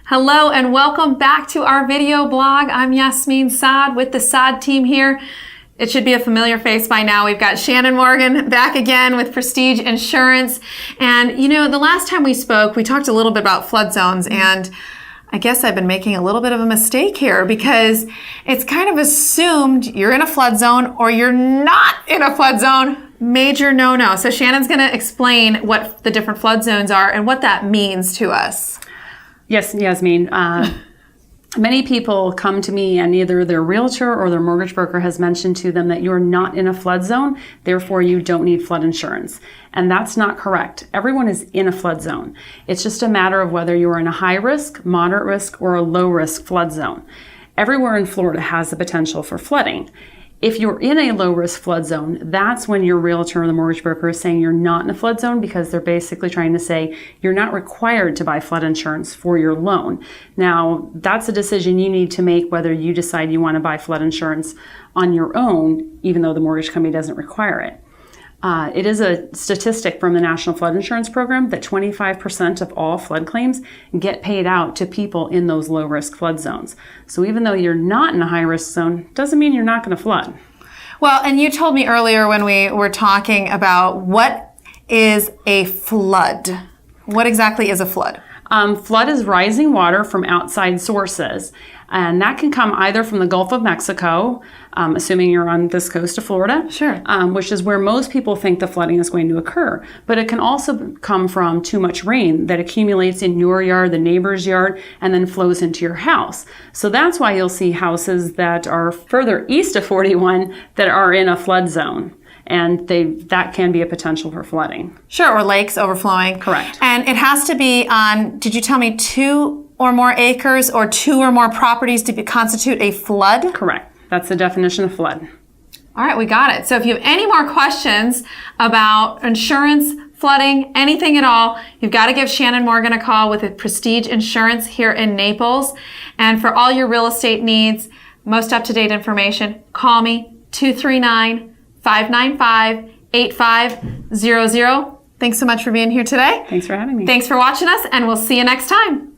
Hello and welcome back to our video blog. I'm Yasmin Saad with the Saad Team here. It should be a familiar face by now. We've got Shannon Morgan back again with Prestige Insurance. And you know, the last time we spoke, we talked a little bit about flood zones, and I guess I've been making a little bit of a mistake here because it's kind of assumed you're in a flood zone or you're not in a flood zone. Major no-no. So Shannon's going to explain what the different flood zones are and what that means to us. Yes, Yasmin. Many people come to me and either their realtor or their mortgage broker has mentioned to them that you're not in a flood zone, therefore you don't need flood insurance. And that's not correct. Everyone is in a flood zone. It's just a matter of whether you're in a high risk, moderate risk, or a low risk flood zone. Everywhere in Florida has the potential for flooding. If you're in a low-risk flood zone, that's when your realtor or the mortgage broker is saying you're not in a flood zone because they're basically trying to say you're not required to buy flood insurance for your loan. Now, that's a decision you need to make whether you decide you want to buy flood insurance on your own, even though the mortgage company doesn't require it. It is a statistic from the National Flood Insurance Program that 25% of all flood claims get paid out to people in those low-risk flood zones. So even though you're not in a high-risk zone, doesn't mean you're not going to flood. Well, and you told me earlier when we were talking about what is a flood. What exactly is a flood? Flood is rising water from outside sources, and that can come either from the Gulf of Mexico, assuming you're on this coast of Florida, sure, which is where most people think the flooding is going to occur. But it can also come from too much rain that accumulates in your yard, the neighbor's yard, and then flows into your house. So that's why you'll see houses that are further east of 41 that are in a flood zone. And that can be a potential for flooding. Sure, or lakes overflowing. Correct. And it has to be on, did you tell me 2 or more acres or 2 or more properties to constitute a flood? Correct. That's the definition of flood. All right, we got it. So if you have any more questions about insurance, flooding, anything at all, you've got to give Shannon Morgan a call with Prestige Insurance here in Naples. And for all your real estate needs, most up-to-date information, call me, 239-595-8500. Thanks so much for being here today. Thanks for having me. Thanks for watching us, and we'll see you next time.